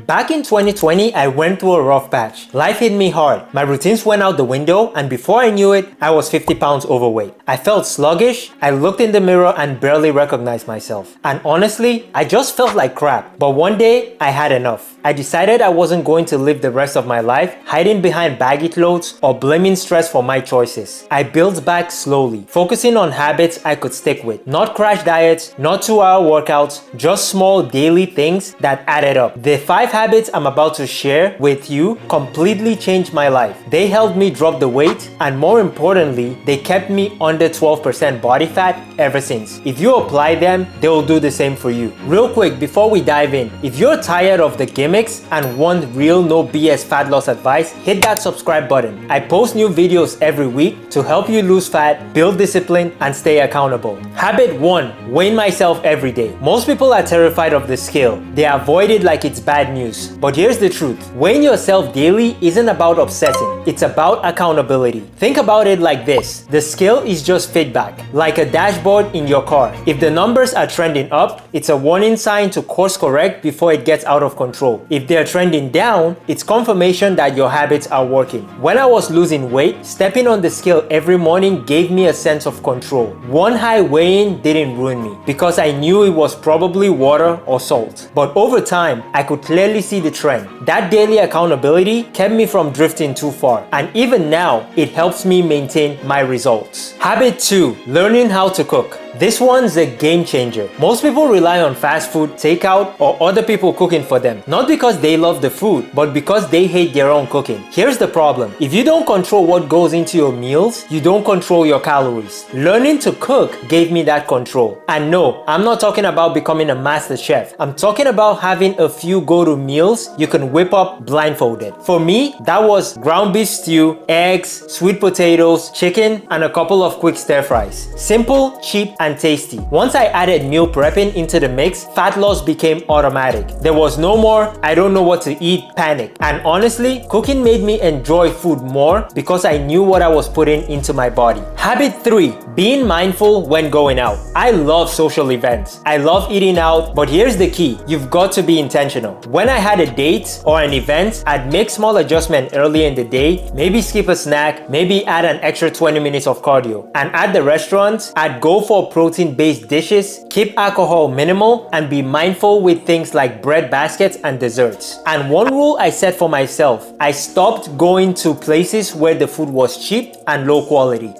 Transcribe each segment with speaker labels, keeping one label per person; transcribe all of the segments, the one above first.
Speaker 1: Back in 2020, I went through a rough patch. Life hit me hard. My routines went out the window, and before I knew it, I was 50 pounds overweight. I felt sluggish, I looked in the mirror and barely recognized myself. And honestly, I just felt like crap. But one day, I had enough. I decided I wasn't going to live the rest of my life hiding behind baggy clothes or blaming stress for my choices. I built back slowly, focusing on habits I could stick with. Not crash diets, not 2-hour workouts, just small daily things that added up. The 5 habits I'm about to share with you completely changed my life. They helped me drop the weight, and more importantly, they kept me under 12% body fat ever since. If you apply them, they will do the same for you. Real quick, before we dive in, if you're tired of the gimmicks and want real no BS fat loss advice, hit that subscribe button. I post new videos every week to help you lose fat, build discipline, and stay accountable. Habit 1, weighing myself every day. Most people are terrified of the scale. They avoid it like it's bad news. But here's the truth. Weighing yourself daily isn't about obsessing. It's about accountability. Think about it like this. The scale is just feedback, like a dashboard in your car. If the numbers are trending up, it's a warning sign to course correct before it gets out of control. If they're trending down, it's confirmation that your habits are working. When I was losing weight, stepping on the scale every morning gave me a sense of control. One high weigh-in didn't ruin me because I knew it was probably water or salt. But over time, I could clearly see the trend. That daily accountability kept me from drifting too far. And even now, it helps me maintain my results. Habit 2, learning how to cook. This one's a game changer. Most people rely on fast food, takeout, or other people cooking for them. Not because they love the food, but because they hate their own cooking. Here's the problem. If you don't control what goes into your meals, you don't control your calories. Learning to cook gave me that control. And no, I'm not talking about becoming a master chef. I'm talking about having a few go-to meals you can whip up blindfolded. For me, that was ground beef stew, eggs, sweet potatoes, chicken, and a couple of quick stir fries. Simple, cheap, and tasty. Once I added meal prepping into the mix, fat loss became automatic. There was no more "I don't know what to eat" panic. And honestly, cooking made me enjoy food more because I knew what I was putting into my body. Habit 3, being mindful when going out. I love social events. I love eating out, but here's the key. You've got to be intentional. When I had a date or an event, I'd make small adjustments early in the day, maybe skip a snack, maybe add an extra 20 minutes of cardio. And at the restaurant, I'd go for protein-based dishes, keep alcohol minimal, and be mindful with things like bread baskets and desserts. And one rule I set for myself, I stopped going to places where the food was cheap and low quality.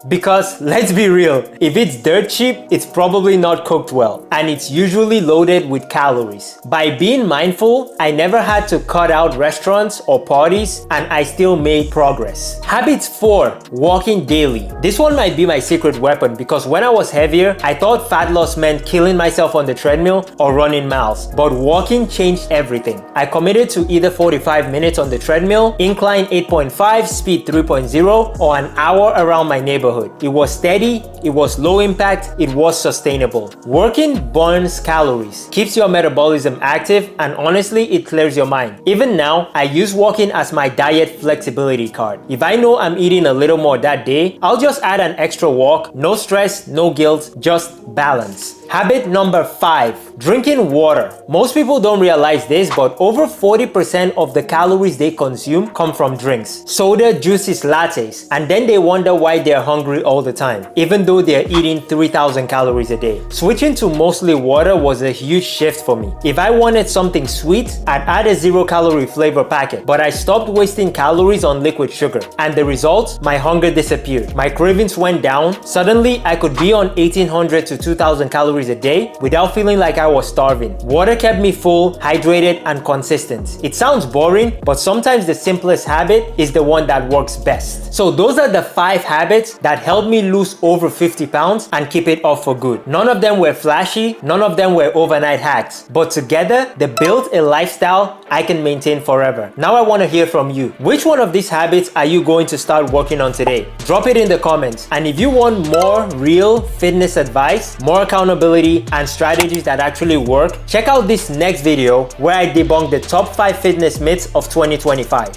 Speaker 1: Because let's be real, if it's dirt cheap, it's probably not cooked well, and it's usually loaded with calories. By being mindful, I never had to cut out restaurants or parties, and I still made progress. Habit 4, walking daily. This one might be my secret weapon because when I was heavier, I thought fat loss meant killing myself on the treadmill or running miles, but walking changed everything. I committed to either 45 minutes on the treadmill, incline 8.5, speed 3.0, or an hour around my neighborhood. It was steady, it was low impact, it was sustainable. Working burns calories, keeps your metabolism active, and honestly, it clears your mind. Even now, I use walking as my diet flexibility card. If I know I'm eating a little more that day, I'll just add an extra walk. No stress, no guilt, just balance. Habit number 5, drinking water. Most people don't realize this, but over 40% of the calories they consume come from drinks. Soda, juices, lattes, and then they wonder why they're hungry all the time, even though they're eating 3,000 calories a day. Switching to mostly water was a huge shift for me. If I wanted something sweet, I'd add a 0-calorie flavor packet, but I stopped wasting calories on liquid sugar. And the result? My hunger disappeared. My cravings went down. Suddenly, I could be on 1,800 to 2,000 calories a day without feeling like I was starving. Water kept me full, hydrated, and consistent. It sounds boring, but sometimes the simplest habit is the one that works best. So those are the 5 habits that helped me lose over 50 pounds and keep it off for good. None of them were flashy, none of them were overnight hacks, but together they built a lifestyle I can maintain forever. Now I want to hear from you. Which one of these habits are you going to start working on today? Drop it in the comments. And if you want more real fitness advice, more accountability, and strategies that actually work, check out this next video where I debunk the top 5 fitness myths of 2025.